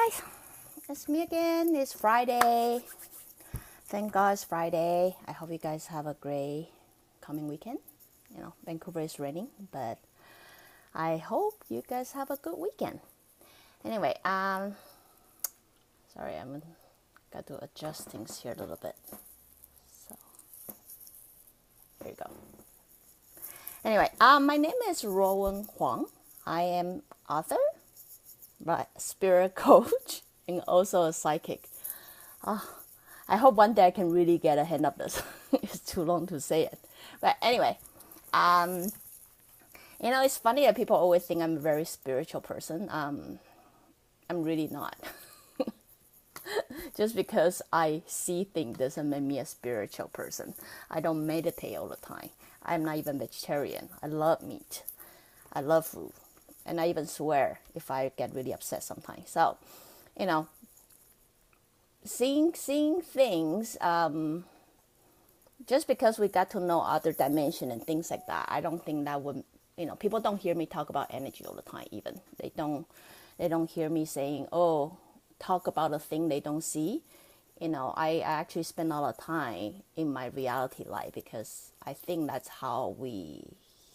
guys, it's me again. It's Friday. Thank God it's Friday. I hope you guys have a great coming weekend. You know, Vancouver is raining, but I hope you guys have a good weekend. Anyway, sorry, I'm got to adjust things here a little bit. So there you go. Anyway, my name is Ruowen Huang. I am author, spirit coach, and also a psychic. I hope one day I can really get a hand of this. It's too long to say it. But anyway, you know, it's funny that people always think I'm a very spiritual person. I'm really not. Just because I see things doesn't make me a spiritual person. I don't meditate all the time. I'm not even vegetarian. I love meat. I love food. And I even swear if I get really upset sometimes. So, you know, seeing things, just because we got to know other dimension and things like that, I don't think that would, you know, people don't hear me talk about energy all the time even. They don't hear me saying, oh, talk about a thing they don't see. You know, I actually spend a lot of time in my reality life because I think that's how we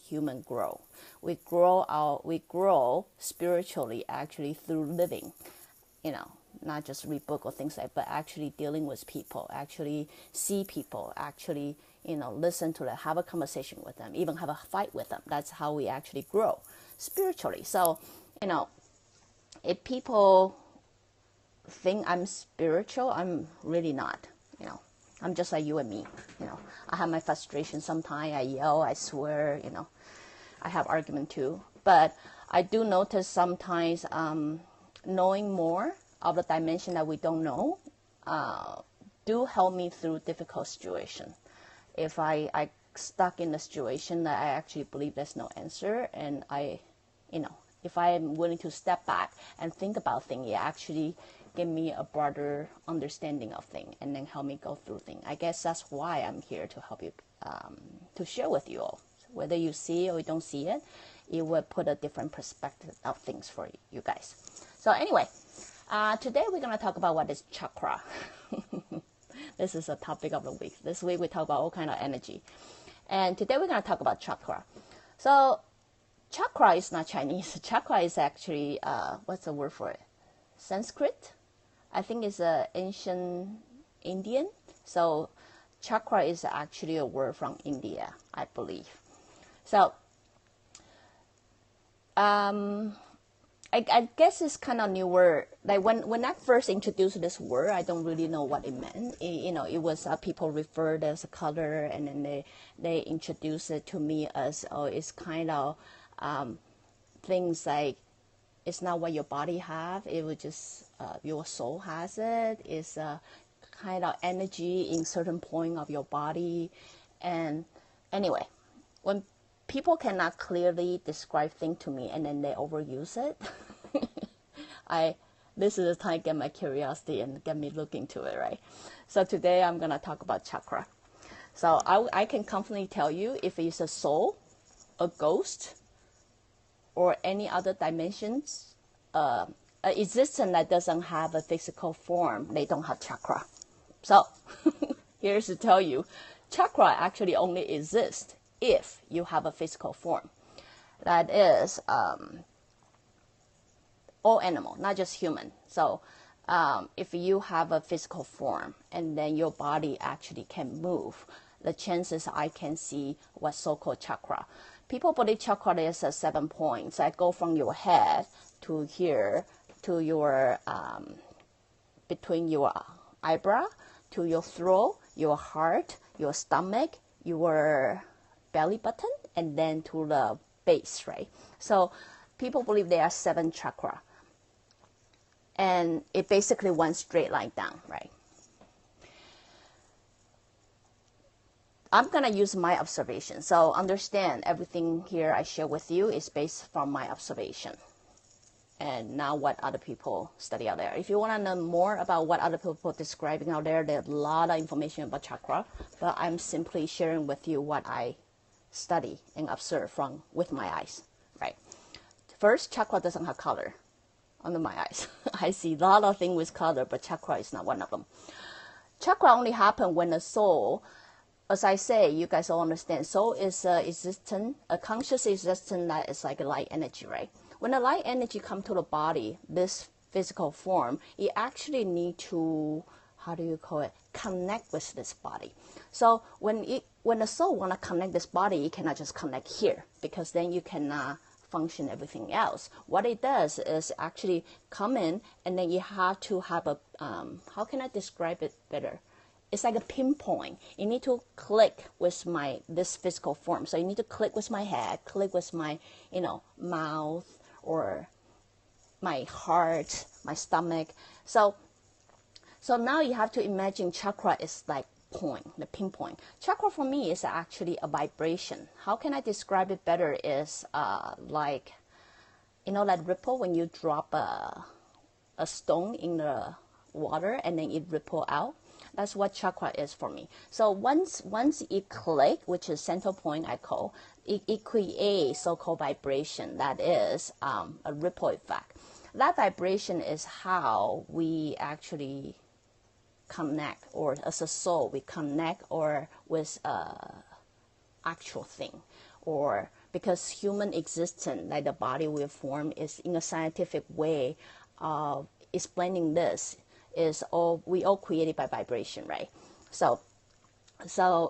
human grow. We grow spiritually actually through living, you know, not just read book or things like, but actually dealing with people, actually see people, actually, you know, listen to them, have a conversation with them, even have a fight with them. That's how we actually grow spiritually. So, you know, if people think I'm spiritual, I'm really not, you know. I'm just like you and me, you know. I have my frustration sometimes. I yell, I swear, you know. I have argument too. But I do notice sometimes knowing more of the dimension that we don't know do help me through difficult situation. If I stuck in a situation that I actually believe there's no answer, and I, you know, if I am willing to step back and think about things, it actually give me a broader understanding of things and then help me go through things. I guess that's why I'm here, to help you, to share with you all. Whether you see it or you don't see it, it will put a different perspective of things for you guys. So anyway, today we're going to talk about what is chakra. This is a topic of the week. This week we talk about all kind of energy. And today we're going to talk about chakra. So chakra is not Chinese. Chakra is actually, what's the word for it? Sanskrit? I think it's ancient Indian. So chakra is actually a word from India, I believe. So I guess it's kind of new word. Like when I first introduced this word, I don't really know what it meant. You know, it was people referred as a color, and then they introduced it to me as, oh, it's kind of things like, it's not what your body have. It was just your soul has it. It's a kind of energy in certain point of your body. And anyway, when people cannot clearly describe things to me and then they overuse it, this is the time to get my curiosity and get me look into it, right? So today I'm going to talk about chakra. So I can confidently tell you, if it's a soul, a ghost, or any other dimensions, existence that doesn't have a physical form, they don't have chakra. So here's to tell you, chakra actually only exists if you have a physical form. That is all animal, not just human. So if you have a physical form and then your body actually can move, the chances I can see what's so-called chakra. People believe chakra is 7 points that go from your head to here, to your, between your eyebrow, to your throat, your heart, your stomach, your belly button, and then to the base, right? So people believe there are 7 chakra. And it basically one straight line down, right? I'm going to use my observation. So understand, everything here I share with you is based from my observation and not what other people study out there. If you want to know more about what other people are describing out there, there's a lot of information about chakra, but I'm simply sharing with you what I study and observe with my eyes, right? First, chakra doesn't have color. under my eyes. I see a lot of things with color, but chakra is not one of them. Chakra only happen when the soul, as I say, you guys all understand, soul is a conscious existence that is like a light energy, right? When the light energy come to the body, this physical form, it actually need to, how do you call it, connect with this body. So when the soul want to connect this body, it cannot just connect here, because then you cannot function everything else. What it does is actually come in, and then you have to have a, how can I describe it better? It's like a pinpoint. You need to click with this physical form. So you need to click with my head, click with my, mouth, or my heart, my stomach. So now you have to imagine chakra is like the pinpoint. Chakra for me is actually a vibration. How can I describe it better? Is like, that ripple when you drop a stone in the water and then it ripple out. That's what chakra is for me. So once it click, which is central point I call, it creates so-called vibration. That is a ripple effect. That vibration is how we actually connect, or as a soul we connect or with actual thing, or because human existence, like the body we form, is in a scientific way of explaining this, is we all created by vibration, right? So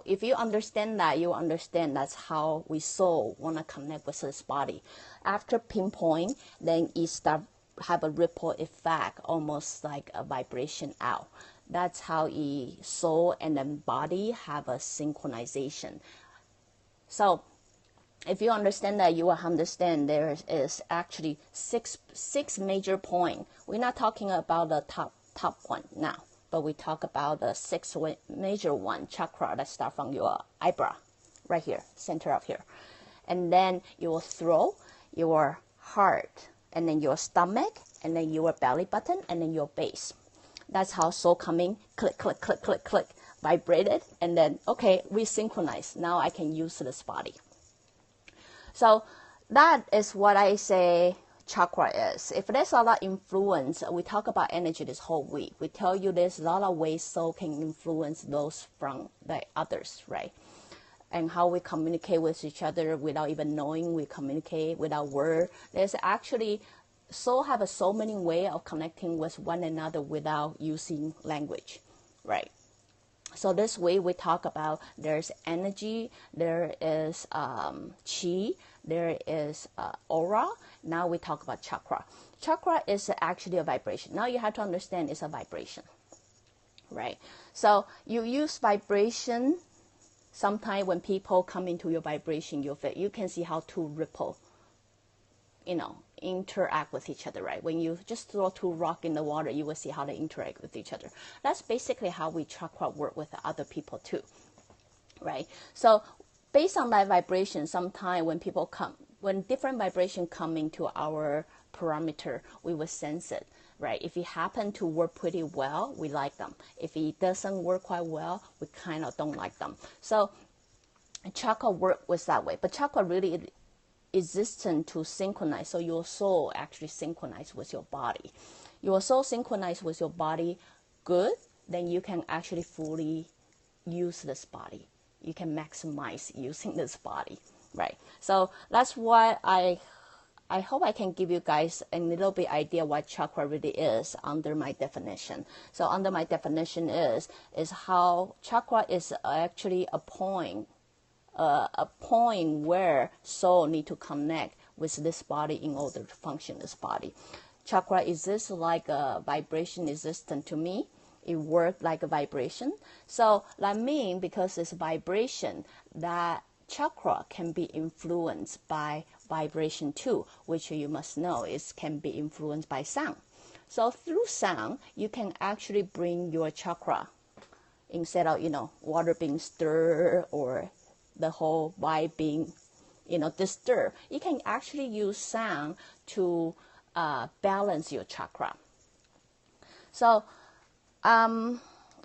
if you understand that, you understand that's how we soul want to connect with this body. After pinpoint, then it start have a ripple effect, almost like a vibration out. That's how soul and then body have a synchronization. So if you understand that, you will understand there is actually six major points. We're not talking about the top one now, but we talk about the six major one chakra that start from your eyebrow, right here, center of here, and then your throat, your heart, and then your stomach, and then your belly button, and then your base. That's how soul coming, click, click, click, click, click, vibrated, and then, okay, we synchronize. Now I can use this body. So that is what I say chakra is. If there's a lot of influence, we talk about energy this whole week. We tell you there's a lot of ways soul can influence those from the others, right? And how we communicate with each other without even knowing we communicate without word. There's actually, soul have so many ways of connecting with one another without using language, right? So this way we talk about there's energy, there is chi, there is aura. Now we talk about chakra. Chakra is actually a vibration. Now you have to understand it's a vibration, right? So you use vibration. Sometimes when people come into your vibration, you can see how to ripple, interact with each other, right? When you just throw two rocks in the water, you will see how they interact with each other. That's basically how we chakra work with other people too, right? So based on that vibration, sometimes when different vibration come into our parameter, we will sense it, right? If it happen to work pretty well, we like them. If it doesn't work quite well, we kind of don't like them. So chakra work was that way, but chakra really existent to synchronize. So your soul actually synchronize with your body. Your soul synchronize with your body good, then you can actually fully use this body. You can maximize using this body, right? So that's why I hope I can give you guys a little bit idea what chakra really is under my definition. So under my definition is how chakra is actually a point where soul need to connect with this body in order to function this body. Chakra exists like a vibration existent to me. It works like a vibration. So that means because it's vibration, that chakra can be influenced by vibration too, which you must know is can be influenced by sound. So through sound, you can actually bring your chakra instead of, water being stirred or the whole vibe being, disturbed. You can actually use sound to balance your chakra. So I'm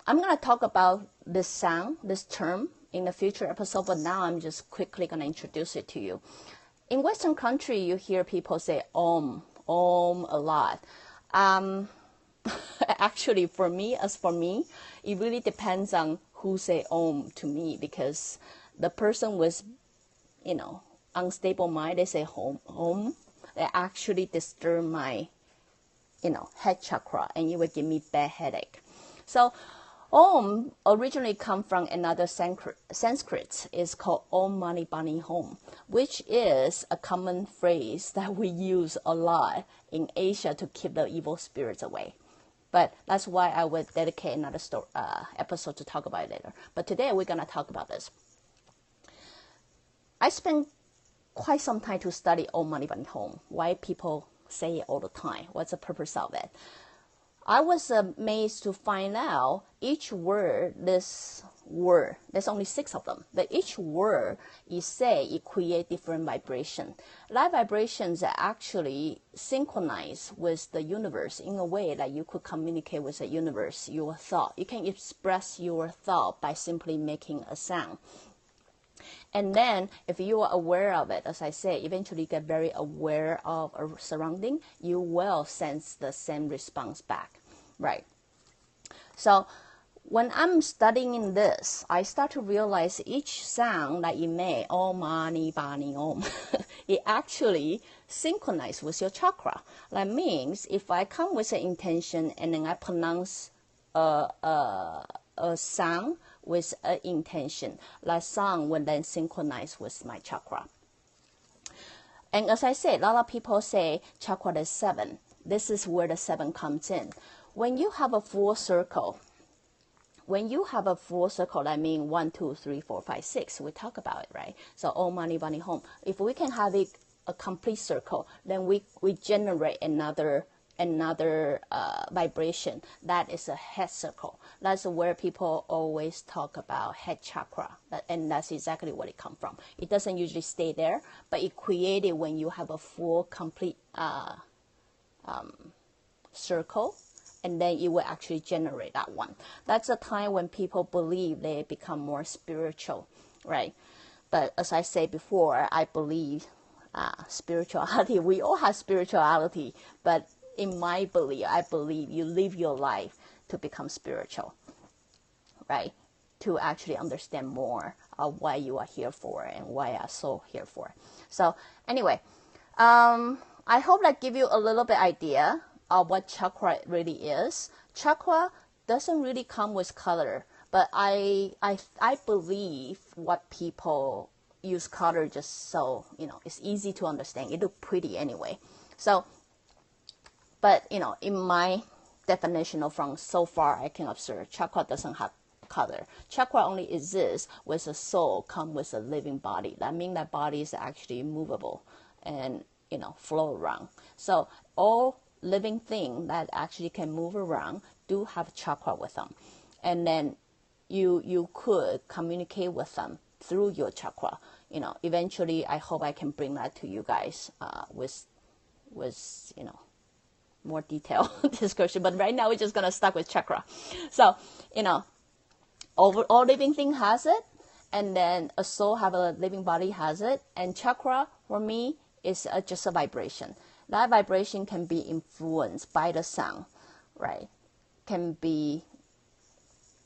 going to talk about this sound, this term in the future episode, but now I'm just quickly going to introduce it to you. In Western country, you hear people say Om Om a lot. Actually, for me, it really depends on who say Om to me, because the person with, unstable mind, they say Om, they actually disturb my, head chakra, and it would give me bad headache. So Om originally come from another Sanskrit. It's called Om Mani Padme Hum, which is a common phrase that we use a lot in Asia to keep the evil spirits away. But that's why I would dedicate another episode to talk about it later. But today we're going to talk about this. I spent quite some time to study Om Mani Padme Hum, why people say it all the time, what's the purpose of it. I was amazed to find out each word, there's only 6 of them, but each word you say, it creates different vibration. That vibrations are actually synchronized with the universe in a way that you could communicate with the universe, your thought. You can express your thought by simply making a sound. And then if you are aware of it, as I say, eventually get very aware of a surrounding, you will sense the same response back, right? So when I'm studying this, I start to realize each sound that you make, Om Mani Padme Om, it actually synchronizes with your chakra. That means if I come with an intention and then I pronounce a sound with an intention, that sound will then synchronize with my chakra. And as I said, a lot of people say chakra is 7. This is where the 7 comes in. When you have a full circle, that means 1, 2, 3, 4, 5, 6. We talk about it, right? So Om Mani Padme Hum. If we can have it a complete circle, then we generate another vibration. That is a head circle. That's where people always talk about head chakra, and that's exactly what it comes from. It doesn't usually stay there, but it created when you have a full complete circle, and then it will actually generate that one. That's a time when people believe they become more spiritual, right? But as I said before, I believe spirituality, we all have spirituality, but in my belief, I believe you live your life to become spiritual, right? To actually understand more of why you are here for and why our soul here for. So anyway, I hope that give you a little bit idea of what chakra really is. Chakra doesn't really come with color, but I believe what people use color just so, it's easy to understand. It looks pretty anyway. So, but, in my definition of from so far I can observe, chakra doesn't have color. Chakra only exists with a soul come with a living body. That means that body is actually movable and, flow around. So all living things that actually can move around do have chakra with them. And then you could communicate with them through your chakra. Eventually I hope I can bring that to you guys with more detailed discussion, but right now we're just gonna stuck with chakra. So all living thing has it, and then a soul have a living body has it, and chakra for me is just a vibration. That vibration can be influenced by the sound, right? Can be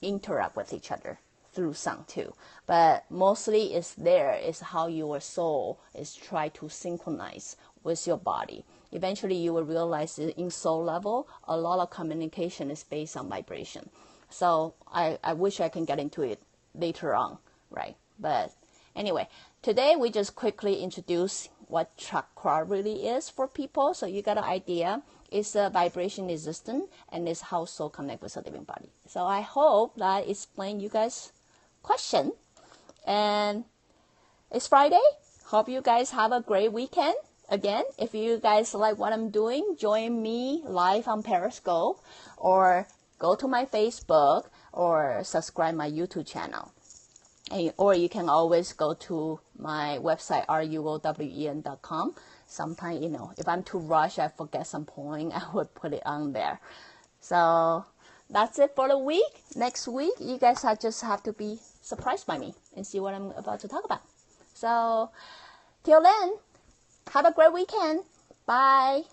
interact with each other through sound too, but mostly it's how your soul is try to synchronize with your body. Eventually you will realize in soul level, a lot of communication is based on vibration. So I wish I can get into it later on, right? But anyway, today we just quickly introduce what chakra really is for people, so you got an idea. It's a vibration resistant, and it's how soul connect with the living body. So I hope that explained you guys question. And it's Friday. Hope you guys have a great weekend. Again, if you guys like what I'm doing, join me live on Periscope, or go to my Facebook, or subscribe my YouTube channel. Or you can always go to my website, ruowen.com. Sometimes, if I'm too rushed, I forget some point, I would put it on there. So that's it for the week. Next week, you guys just have to be surprised by me and see what I'm about to talk about. So till then, have a great weekend. Bye.